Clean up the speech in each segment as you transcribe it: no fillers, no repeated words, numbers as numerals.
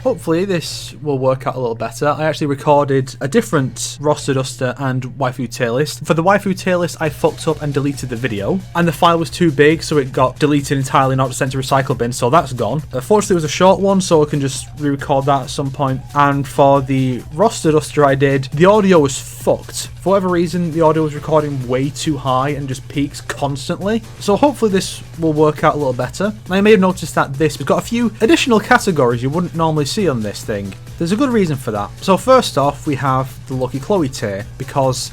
hopefully this will work out a little better. I actually recorded a different roster duster and waifu tier list. For the waifu tier list, I fucked up and deleted the video, and the file was too big, so it got deleted entirely, not sent to recycle bin, so that's gone. Fortunately, it was a short one, so I can just re-record that at some point. And for the roster duster I did, the audio was fucked. For whatever reason, the audio was recording way too high and just peaks constantly. So hopefully this will work out a little better. Now, you may have noticed that we've got a few additional categories you wouldn't normally see on this thing. There's a good reason for that. So first off, we have the Lucky Chloe tier, because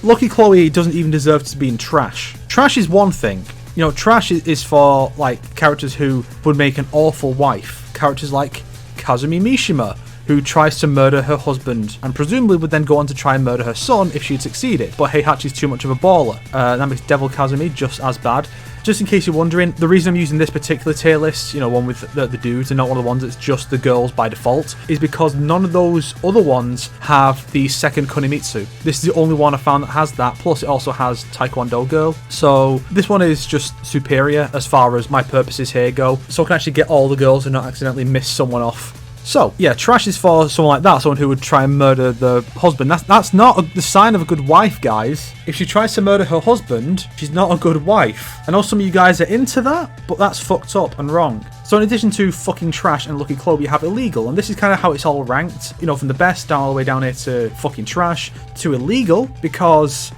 Lucky Chloe doesn't even deserve to be in trash. Trash is one thing. You know, trash is for, like, characters who would make an awful wife. Characters like Kazumi Mishima, who tries to murder her husband and presumably would then go on to try and murder her son if she'd succeeded. But Heihachi's too much of a baller. That makes Devil Kazumi just as bad. Just in case you're wondering, the reason I'm using this particular tier list, you know, one with the dudes and not one of the ones that's just the girls by default, is because none of those other ones have the second Kunimitsu. This is the only one I found that has that, plus it also has Taekwondo Girl. So this one is just superior as far as my purposes here go, so I can actually get all the girls and not accidentally miss someone off. So, yeah, trash is for someone like that, someone who would try and murder the husband. That's not the sign of a good wife, guys. If she tries to murder her husband, she's not a good wife. I know some of you guys are into that, but that's fucked up and wrong. So in addition to fucking trash and Lucky Chloe, you have illegal, and this is kind of how it's all ranked. You know, from the best down all the way down here to fucking trash to illegal, because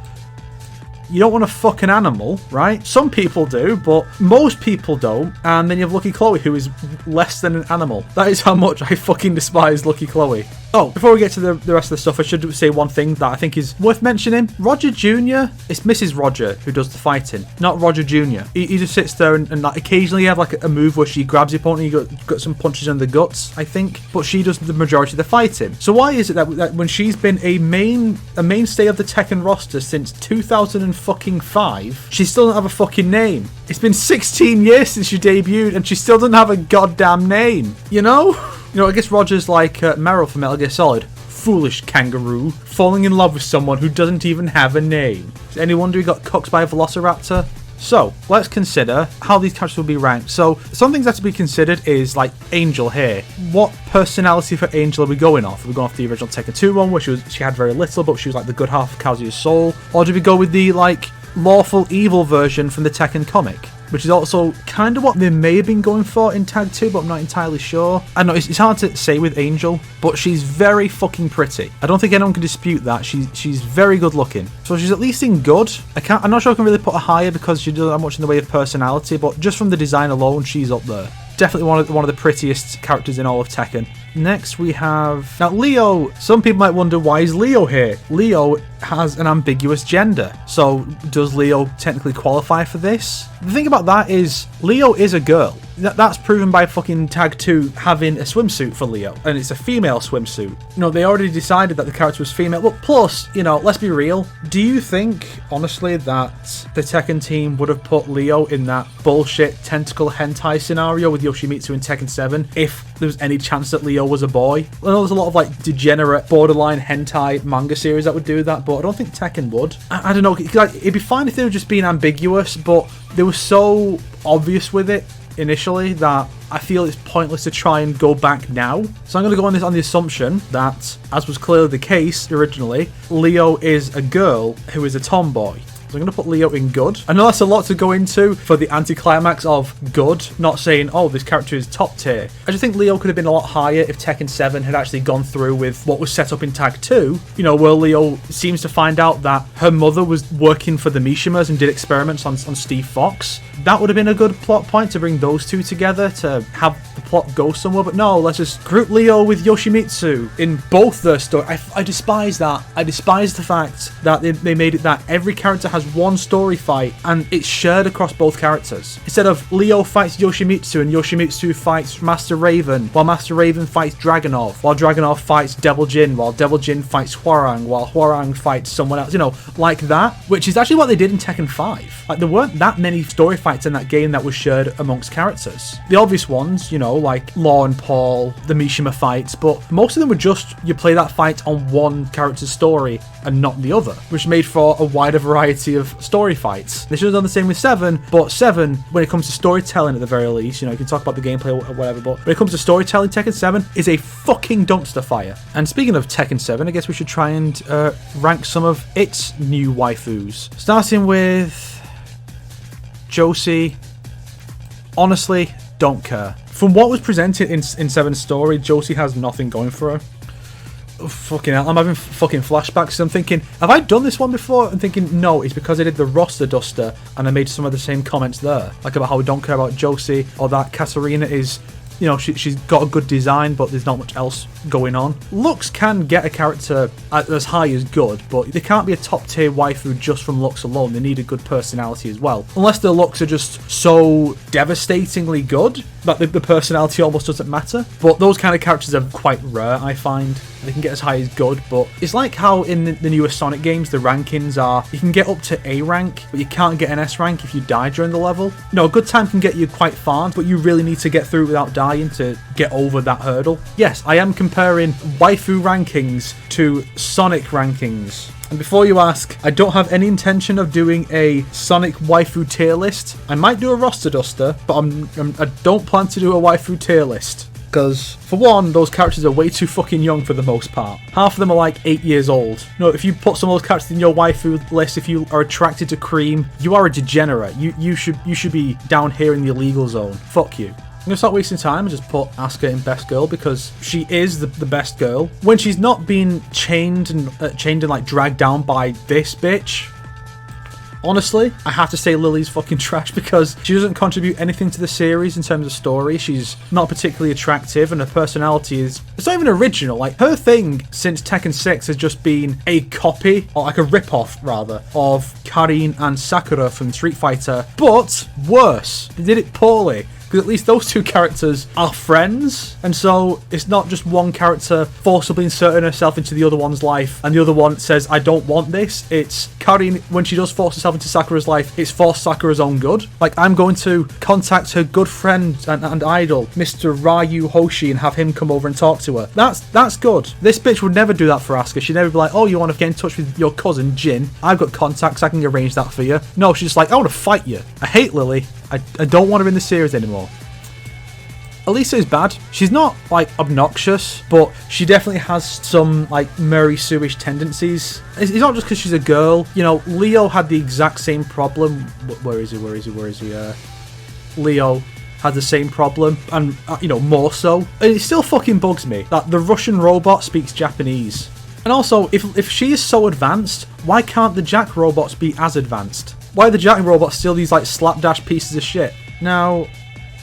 you don't want to fuck an animal, right? Some people do, but most people don't. And then you have Lucky Chloe, who is less than an animal. That is how much I fucking despise Lucky Chloe. Oh, before we get to the rest of the stuff, I should say one thing that I think is worth mentioning. Roger Jr., it's Mrs. Roger who does the fighting, not Roger Jr. He just sits there and like, occasionally you have like a move where she grabs your opponent and you got some punches in the guts, I think. But she does the majority of the fighting. So why is it that when she's been a mainstay of the Tekken roster since 2005, she still doesn't have a fucking name? It's been 16 years since she debuted and she still doesn't have a goddamn name, you know? You know, I guess Roger's like Meryl from Metal Gear Solid. Foolish kangaroo, falling in love with someone who doesn't even have a name. Is any wonder he got cooked by a velociraptor? So, let's consider how these characters will be ranked. So, some things that to be considered is, like, Angel here. What personality for Angel are we going off? Are we going off the original Tekken 2 one, where she had very little, but she was, like, the good half of Kazuya's soul? Or do we go with the, like, lawful evil version from the Tekken comic, which is also kind of what they may have been going for in Tag 2, but I'm not entirely sure. I know it's hard to say with Angel, but she's very fucking pretty. I don't think anyone can dispute that. She's very good looking. So she's at least in good. I'm not sure I can really put her higher because she doesn't have much in the way of personality, but just from the design alone, she's up there. Definitely one of the prettiest characters in all of Tekken. Next we have... Now Leo, some people might wonder why is Leo here? Leo has an ambiguous gender. So does Leo technically qualify for this? The thing about that is Leo is a girl. That's proven by fucking Tag 2 having a swimsuit for Leo. And it's a female swimsuit. You know, they already decided that the character was female. Look, plus, you know, let's be real. Do you think, honestly, that the Tekken team would have put Leo in that bullshit tentacle hentai scenario with Yoshimitsu in Tekken 7 if there was any chance that Leo was a boy? I know there's a lot of, like, degenerate, borderline hentai manga series that would do that, but I don't think Tekken would. I don't know. Like, it'd be fine if they were just being ambiguous, but they were so obvious with it initially that I feel it's pointless to try and go back now. So I'm going to go on the assumption that, as was clearly the case originally, Leo is a girl who is a tomboy. So I'm going to put Leo in good. I know that's a lot to go into for the anticlimax of good, not saying, oh, this character is top tier. I just think Leo could have been a lot higher if Tekken 7 had actually gone through with what was set up in Tag 2. You know, where Leo seems to find out that her mother was working for the Mishimas and did experiments on Steve Fox. That would have been a good plot point to bring those two together to have the plot go somewhere. But no, let's just group Leo with Yoshimitsu in both their stories. I despise that. I despise the fact that they made it that every character has one story fight and it's shared across both characters. Instead of Leo fights Yoshimitsu and Yoshimitsu fights Master Raven, while Master Raven fights Dragunov, while Dragunov fights Devil Jin, while Devil Jin fights Hwoarang, while Hwoarang fights someone else, you know, like that, which is actually what they did in Tekken 5. Like, there weren't that many story fights in that game that was shared amongst characters. The obvious ones, you know, like Law and Paul, the Mishima fights, but most of them were just you play that fight on one character's story and not the other, which made for a wider variety of story fights. They should have done the same with 7, but 7, when it comes to storytelling at the very least, you know, you can talk about the gameplay or whatever, but when it comes to storytelling, Tekken 7 is a fucking dumpster fire. And speaking of Tekken 7, I guess we should try and rank some of its new waifus. Starting with Josie. Honestly, don't care. From what was presented in 7's story, Josie has nothing going for her. Oh, fucking hell, I'm having fucking flashbacks. I'm thinking, have I done this one before? I'm thinking, no, it's because I did the roster duster and I made some of the same comments there. Like about how I don't care about Josie, or that Katarina is, you know, she's got a good design, but there's not much else going on. Looks can get a character as high as good, but they can't be a top tier waifu just from looks alone. They need a good personality as well. Unless their looks are just so devastatingly good that the personality almost doesn't matter. But those kind of characters are quite rare, I find. They can get as high as good, but it's like how in the newer Sonic games, the rankings are, you can get up to A rank, but you can't get an S rank if you die during the level. No, a good time can get you quite far, but you really need to get through without dying to get over that hurdle. Yes, I am comparing waifu rankings to Sonic rankings. And before you ask, I don't have any intention of doing a Sonic waifu tier list. I might do a roster duster, but I don't plan to do a waifu tier list. Because, for one, those characters are way too fucking young for the most part. Half of them are like 8 years old. No, if you put some of those characters in your waifu list, if you are attracted to Cream, you are a degenerate. You should be down here in the illegal zone. Fuck you. I'm going to start wasting time and just put Asuka in best girl because she is the best girl. When she's not being chained and like dragged down by this bitch. Honestly, I have to say Lili's fucking trash because she doesn't contribute anything to the series in terms of story. She's not particularly attractive and her personality is... It's not even original. Like, her thing since Tekken 6 has just been a copy, or like a rip-off, rather, of Karin and Sakura from Street Fighter, but worse. They did it poorly. Because at least those two characters are friends, and so it's not just one character forcibly inserting herself into the other one's life, and the other one says, I don't want this. It's Karin, when she does force herself into Sakura's life, it's for Sakura's own good. Like, I'm going to contact her good friend and idol, Mr. Ryu Hoshi, and have him come over and talk to her. That's good. This bitch would never do that for Asuka. She'd never be like, oh, you want to get in touch with your cousin, Jin? I've got contacts, I can arrange that for you. No, she's just like, I want to fight you. I hate Lili. I don't want her in the series anymore. Eliza is bad. She's not, like, obnoxious, but she definitely has some, like, Mary Sue-ish tendencies. It's not just because she's a girl. You know, Leo had the exact same problem. Where is he? Leo had the same problem, and, you know, more so. And it still fucking bugs me that the Russian robot speaks Japanese. And also, if she is so advanced, why can't the Jack robots be as advanced? Why are the Jack robots still these, like, slapdash pieces of shit? Now,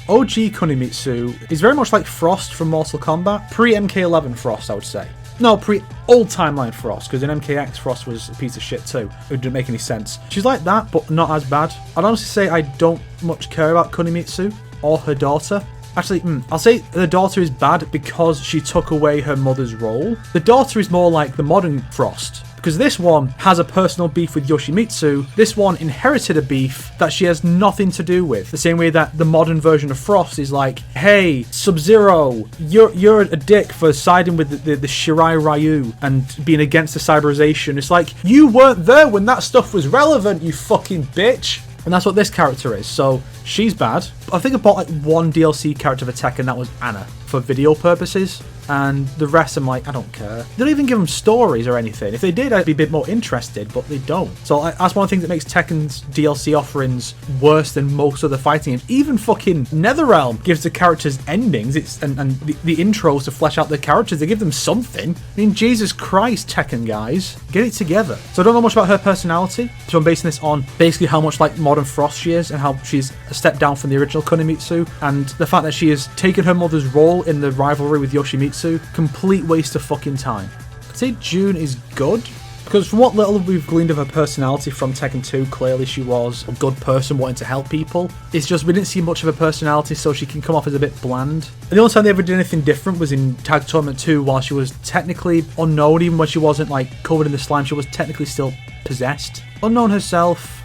OG Kunimitsu is very much like Frost from Mortal Kombat. Pre-MK11 Frost, I would say. No, pre-old timeline Frost, because in MKX Frost was a piece of shit too. It didn't make any sense. She's like that, but not as bad. I'd honestly say I don't much care about Kunimitsu or her daughter. Actually, I'll say the daughter is bad because she took away her mother's role. The daughter is more like the modern Frost. Because this one has a personal beef with Yoshimitsu, this one inherited a beef that she has nothing to do with. The same way that the modern version of Frost is like, hey, Sub-Zero, you're a dick for siding with the Shirai Ryu and being against the cyberization. It's like, you weren't there when that stuff was relevant, you fucking bitch. And that's what this character is, so she's bad. I think I bought like one DLC character for Tekken, and that was Anna, for video purposes. And the rest, I'm like, I don't care. They don't even give them stories or anything. If they did, I'd be a bit more interested, but they don't. So that's one of the things that makes Tekken's DLC offerings worse than most other fighting games. Even fucking NetherRealm gives the characters endings and the intros to flesh out the characters. They give them something. I mean, Jesus Christ, Tekken guys. Get it together. So I don't know much about her personality. So I'm basing this on basically how much like modern Frost she is and how she's a step down from the original Kunimitsu. And the fact that she has taken her mother's role in the rivalry with Yoshimitsu. Complete waste of fucking time. I'd say June is good, because from what little we've gleaned of her personality from Tekken 2, clearly she was a good person wanting to help people. It's just we didn't see much of her personality, so she can come off as a bit bland. And the only time they ever did anything different was in Tag Tournament 2, while she was technically unknown, even when she wasn't like covered in the slime, she was technically still possessed. Unknown herself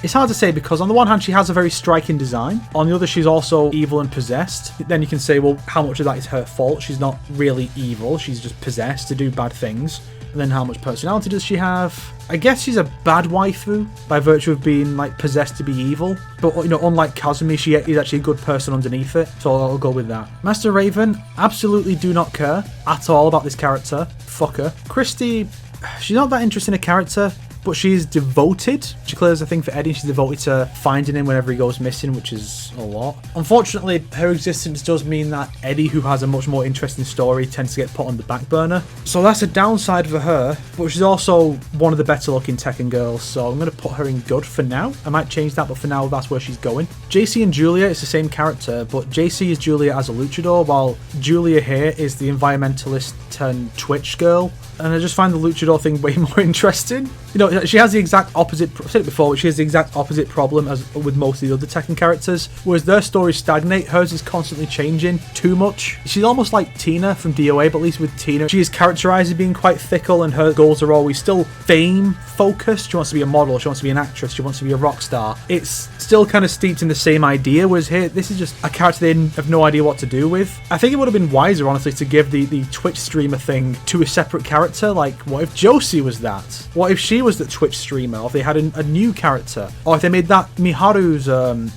It's hard to say because on the one hand she has a very striking design, on the other she's also evil and possessed. Then you can say, well, how much of that is her fault? She's not really evil, she's just possessed to do bad things. And then how much personality does she have? I guess she's a bad waifu by virtue of being like possessed to be evil. But you know, unlike Kazumi, she is actually a good person underneath it. So I'll go with that. Master Raven, absolutely do not care at all about this character. Fuck her. Christy, she's not that interesting a character, but she's devoted. She clears a thing for Eddie. She's devoted to finding him whenever he goes missing, which is a lot. Unfortunately, her existence does mean that Eddie, who has a much more interesting story, tends to get put on the back burner. So that's a downside for her, but she's also one of the better looking Tekken girls, so I'm going to put her in good for now. I might change that, but for now, that's where she's going. JC and Julia is the same character, but JC is Julia as a luchador, while Julia here is the environmentalist turned Twitch girl. And I just find the luchador thing way more interesting. You know, she has the exact opposite, I've said it before, but she has the exact opposite problem as with most of the other Tekken characters. Whereas their stories stagnate, hers is constantly changing too much. She's almost like Tina from DOA, but at least with Tina, she is characterized as being quite fickle and her goals are always still fame focused. She wants to be a model, she wants to be an actress, she wants to be a rock star. It's still kind of steeped in the same idea, whereas here, this is just a character they have no idea what to do with. I think it would have been wiser, honestly, to give the Twitch streamer thing to a separate character. Like, what if Josie was that? What if she was the Twitch streamer? Or if they had a new character? Or if they made that Miharu's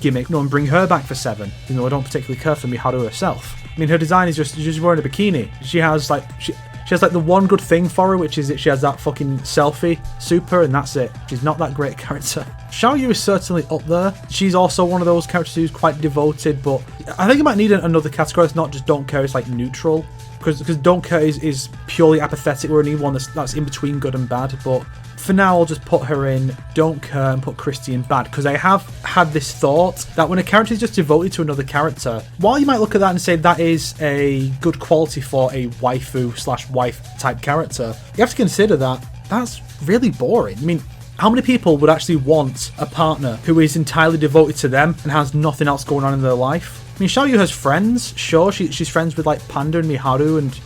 gimmick, and bring her back for 7? You know, I don't particularly care for Miharu herself. I mean, her design is just wearing a bikini. She has like she has like the one good thing for her, which is that she has that fucking selfie super, and that's it. She's not that great a character. Xiaoyu is certainly up there. She's also one of those characters who's quite devoted, but I think it might need another category. It's not just don't care, it's like neutral. Because don't care is purely apathetic. We need one that's in between good and bad. But for now, I'll just put her in don't care and put Christy in bad. Because I have had this thought that when a character is just devoted to another character, while you might look at that and say that is a good quality for a waifu/wife type character, you have to consider that that's really boring. I mean, how many people would actually want a partner who is entirely devoted to them and has nothing else going on in their life? I mean, Xiaoyu has friends, sure, she's friends with like Panda and Miharu and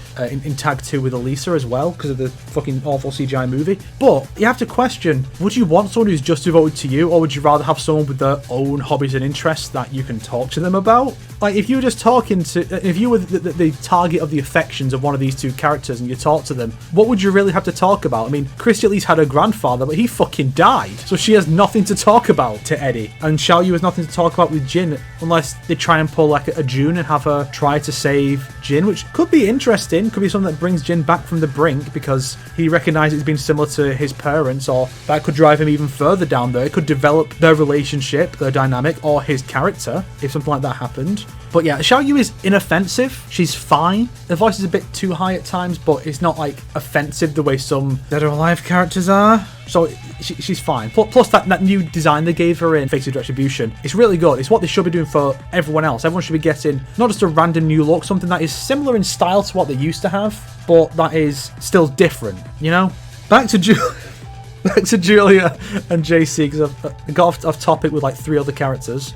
in Tag 2 with Eliza as well because of the fucking awful CGI movie. But you have to question, would you want someone who's just devoted to you, or would you rather have someone with their own hobbies and interests that you can talk to them about? Like, if you were just talking to, if you were the target of the affections of one of these two characters and you talk to them, what would you really have to talk about? I mean, Christy at least had her grandfather, but he fucking died. So she has nothing to talk about to Eddie. And Xiaoyu has nothing to talk about with Jin, unless they try and pull like a June and have her try to save Jin, which could be interesting. Could be something that brings Jin back from the brink because he recognises it's been similar to his parents, or that could drive him even further down there. It could develop their relationship, their dynamic, or his character if something like that happened. But yeah, Xiaoyu is inoffensive. She's fine. The voice is a bit too high at times, but it's not like offensive the way some Dead or Alive characters are. So she's fine. Plus that new design they gave her in Fated Retribution, it's really good. It's what they should be doing for everyone else. Everyone should be getting not just a random new look, something that is similar in style to what they used to have, but that is still different, you know? Back to Julia and JC, because I've got off topic with like 3 other characters.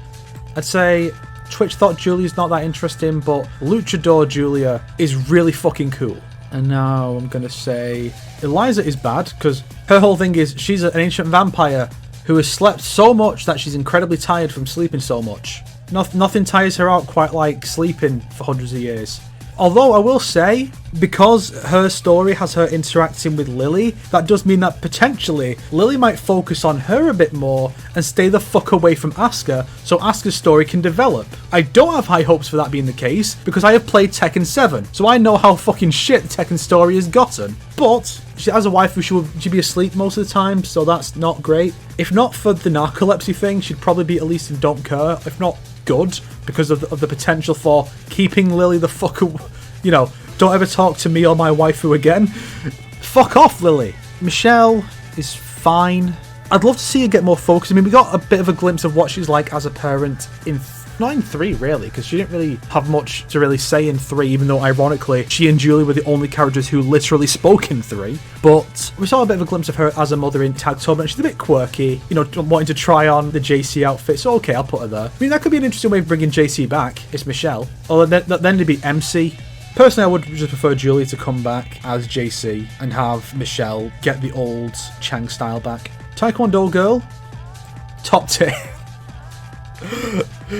I'd say Twitch thought Julia's not that interesting, but Luchador Julia is really fucking cool. And now I'm going to say Eliza is bad, because her whole thing is she's an ancient vampire who has slept so much that she's incredibly tired from sleeping so much. Nothing tires her out quite like sleeping for hundreds of years. Although I will say, because her story has her interacting with Lili, that does mean that potentially Lili might focus on her a bit more and stay the fuck away from Asuka, so Asuka's story can develop. I don't have high hopes for that being the case, because I have played Tekken 7, so I know how fucking shit the Tekken story has gotten. But as a waifu, she'd be asleep most of the time, so that's not great. If not for the narcolepsy thing, she'd probably be at least in Don't Care, if not good, because of the potential for keeping Lili the fuck away. You know, don't ever talk to me or my waifu again. Fuck off, Lili. Michelle is fine. I'd love to see her get more focused. I mean, we got a bit of a glimpse of what she's like as a parent in not in 3 really, because she didn't really have much to really say in 3, even though ironically she and Julie were the only characters who literally spoke in 3. But we saw a bit of a glimpse of her as a mother in Tag Tournament. She's a bit quirky, you know, wanting to try on the JC outfit, so okay, I'll put her there. I mean, that could be an interesting way of bringing JC back. It's Michelle. Or then it'd be MC. Personally, I would just prefer Julie to come back as JC and have Michelle get the old Chang style back. Taekwondo Girl. top tier.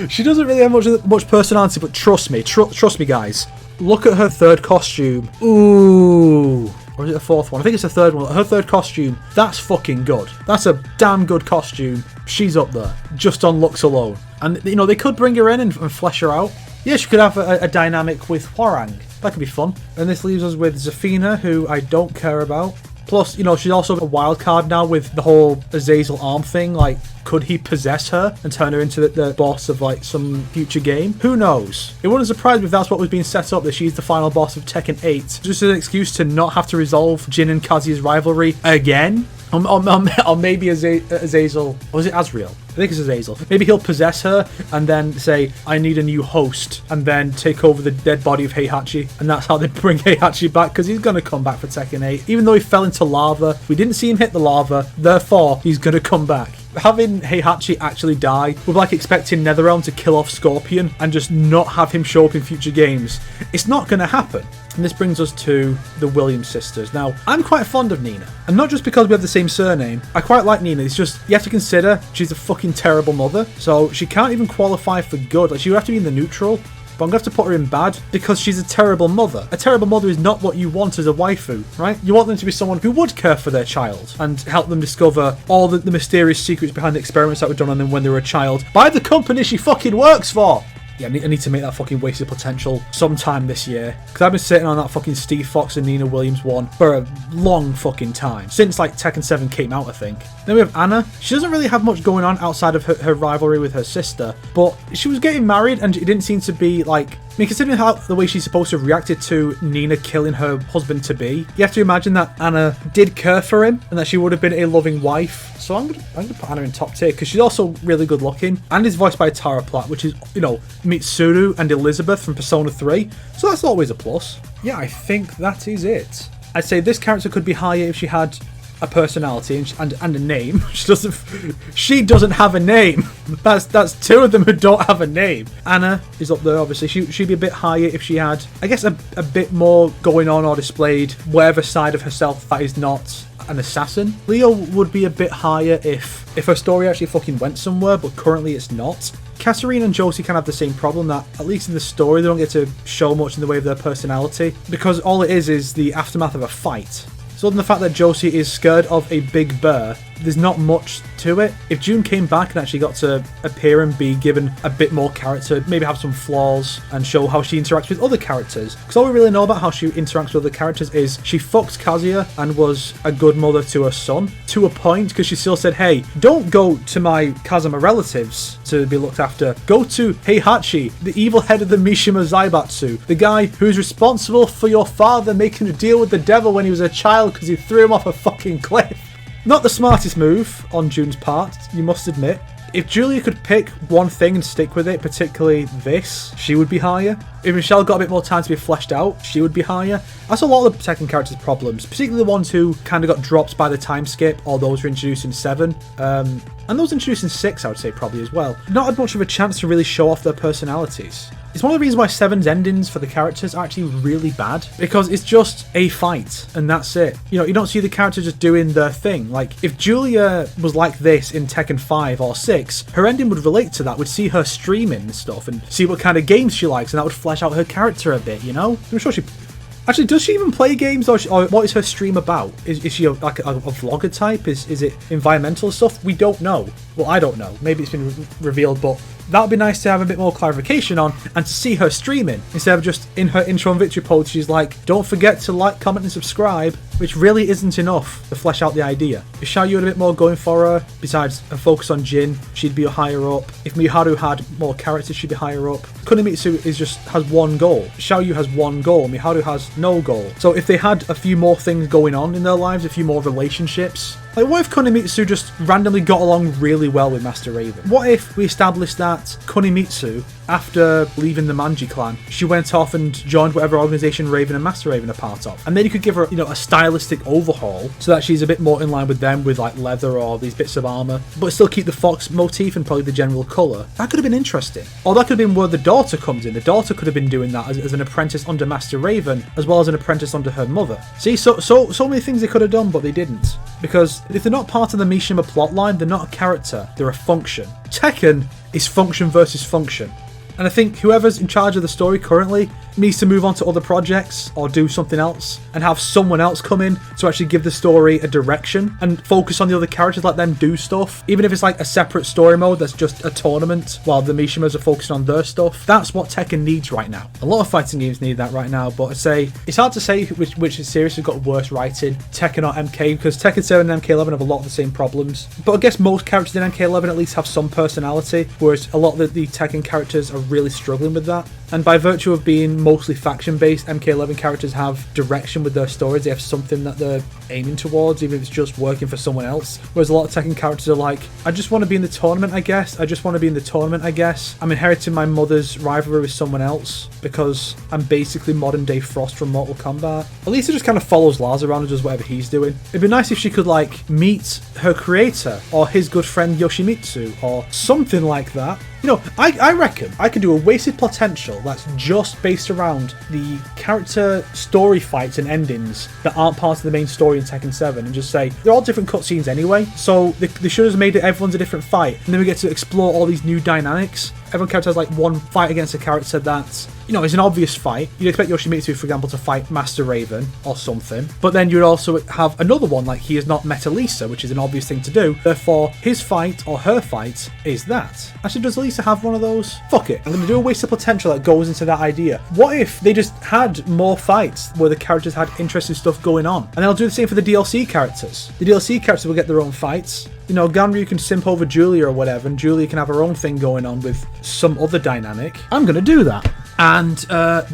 She doesn't really have much personality, but trust me, trust me, guys. Look at her third costume. Ooh. Or is it the fourth one? I think it's the third one. Her third costume, that's fucking good. That's a damn good costume. She's up there, just on looks alone. And, you know, they could bring her in and flesh her out. Yeah, she could have a dynamic with Hwoarang. That could be fun. And this leaves us with Zafina, who I don't care about. Plus, you know, she's also a wild card now with the whole Azazel arm thing. Like, could he possess her and turn her into the boss of, like, some future game? Who knows? It wouldn't surprise me if that's what was being set up, that she's the final boss of Tekken 8. Just an excuse to not have to resolve Jin and Kazuya's rivalry again? Or maybe Azazel... Or was it Azrael? I think it's Azazel. Maybe he'll possess her and then say, I need a new host, and then take over the dead body of Heihachi. And that's how they bring Heihachi back, because he's going to come back for Tekken 8. Even though he fell into lava, we didn't see him hit the lava, therefore he's going to come back. Having Heihachi actually die, we're like expecting NetherRealm to kill off Scorpion and just not have him show up in future games. It's not going to happen. And this brings us to the Williams sisters. Now, I'm quite fond of Nina. And not just because we have the same surname. I quite like Nina. It's just, you have to consider she's a fucking terrible mother. So she can't even qualify for good. Like, she would have to be in the neutral. But I'm going to have to put her in bad because she's a terrible mother. A terrible mother is not what you want as a waifu, right? You want them to be someone who would care for their child and help them discover all the mysterious secrets behind the experiments that were done on them when they were a child by the company she fucking works for. Yeah, I need to make that fucking wasted potential sometime this year. Because I've been sitting on that fucking Steve Fox and Nina Williams one for a long fucking time. Since, like, Tekken 7 came out, I think. Then we have Anna. She doesn't really have much going on outside of her rivalry with her sister. But she was getting married and it didn't seem to be, like... I mean, considering how the way she's supposed to have reacted to Nina killing her husband-to-be, you have to imagine that Anna did care for him and that she would have been a loving wife. So I'm gonna put Anna in top tier because she's also really good looking and is voiced by Tara Platt, which is, you know, Mitsuru and Elizabeth from Persona 3. So that's always a plus. Yeah, I think that is it. I'd say this character could be higher if she had a personality and a name. She doesn't have a name. That's two of them who don't have a name. Anna is up there, obviously. She'd be a bit higher if she had, I guess, a bit more going on or displayed whatever side of herself that is not an assassin. Leo would be a bit higher if her story actually fucking went somewhere, but currently it's not. Katarina and Josie can have the same problem, that at least in the story they don't get to show much in the way of their personality because all it is the aftermath of a fight. So other than the fact that Josie is scared of a big bear, there's not much to it. If June came back and actually got to appear and be given a bit more character, maybe have some flaws and show how she interacts with other characters. Because all we really know about how she interacts with other characters is she fucked Kazuya and was a good mother to her son. To a point, because she still said, hey, don't go to my Kazama relatives to be looked after. Go to Heihachi, the evil head of the Mishima Zaibatsu, the guy who's responsible for your father making a deal with the devil when he was a child because he threw him off a fucking cliff. Not the smartest move on June's part, you must admit. If Julia could pick one thing and stick with it, particularly this, she would be higher. If Michelle got a bit more time to be fleshed out, she would be higher. That's a lot of the Tekken characters' problems, particularly the ones who kind of got dropped by the time skip, or those who were introduced in 7. And those introduced in 6, I would say, probably as well. Not had much of a chance to really show off their personalities. It's one of the reasons why 7's endings for the characters are actually really bad, because it's just a fight, and that's it. You know, you don't see the characters just doing their thing. Like, if Julia was like this in Tekken 5 or 6, her ending would relate to that. We'd see her streaming and stuff, and see what kind of games she likes, and that would flesh out her character a bit, you know? I'm sure she... Actually, does she even play games, or what is her stream about? Is she like a vlogger type? Is it environmental stuff? We don't know. Well, I don't know. Maybe it's been revealed, but that would be nice to have a bit more clarification on, and to see her streaming instead of just in her intro and victory pose she's like, don't forget to like, comment and subscribe, which really isn't enough to flesh out the idea. If Xiaoyu had a bit more going for her, besides a focus on Jin, she'd be higher up. If Miharu had more characters, she'd be higher up. Kunimitsu has one goal. Xiaoyu has one goal. Miharu has no goal. So if they had a few more things going on in their lives, a few more relationships, like, what if Kunimitsu just randomly got along really well with Master Raven? What if we established that Kunimitsu, after leaving the Manji clan, she went off and joined whatever organization Raven and Master Raven are part of? And then you could give her, you know, a stylistic overhaul so that she's a bit more in line with them, with like leather or these bits of armor, but still keep the fox motif and probably the general color. That could have been interesting. Or that could have been where the daughter comes in. The daughter could have been doing that as an apprentice under Master Raven, as well as an apprentice under her mother. See, so many things they could have done, but they didn't. because if they're not part of the Mishima plotline, they're not a character, they're a function. Tekken is function versus function. And I think whoever's in charge of the story currently needs to move on to other projects or do something else and have someone else come in to actually give the story a direction and focus on the other characters, let them do stuff. Even if it's like a separate story mode that's just a tournament while the Mishimas are focusing on their stuff. That's what Tekken needs right now. A lot of fighting games need that right now, but I'd say it's hard to say which series has got worse writing, Tekken or MK, because Tekken 7 and MK11 have a lot of the same problems. But I guess most characters in MK11 at least have some personality, whereas a lot of the Tekken characters are really struggling with that. And by virtue of being mostly faction-based, MK11 characters have direction with their stories. They have something that they're aiming towards, even if it's just working for someone else. Whereas a lot of Tekken characters are like, I just want to be in the tournament, I guess. I just want to be in the tournament, I guess. I'm inheriting my mother's rivalry with someone else because I'm basically modern-day Frost from Mortal Kombat. Elisa just kind of follows Lars around and does whatever he's doing. It'd be nice if she could, like, meet her creator or his good friend Yoshimitsu or something like that. You know, I reckon I could do a wasted potential that's just based around the character story fights and endings that aren't part of the main story in Tekken 7 and just say, they're all different cutscenes anyway, so they should have made it everyone's a different fight, and then we get to explore all these new dynamics. Everyone character has like one fight against a character that's, you know, is an obvious fight. You'd expect Yoshimitsu, for example, to fight Master Raven or something. But then you'd also have another one, like he has not met Elisa, which is an obvious thing to do. Therefore, his fight or her fight is that. Actually, does Elisa have one of those? Fuck it. I'm going to do a waste of potential that goes into that idea. What if they just had more fights where the characters had interesting stuff going on? And they'll do the same for the DLC characters. The DLC characters will get their own fights. You know, Ganryu can simp over Julia or whatever, and Julia can have her own thing going on with some other dynamic. I'm going to do that. And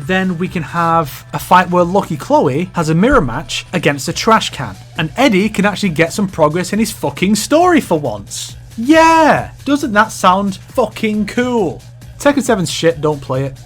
then we can have a fight where Lucky Chloe has a mirror match against a trash can. And Eddie can actually get some progress in his fucking story for once. Yeah! Doesn't that sound fucking cool? Tekken 7's shit, don't play it.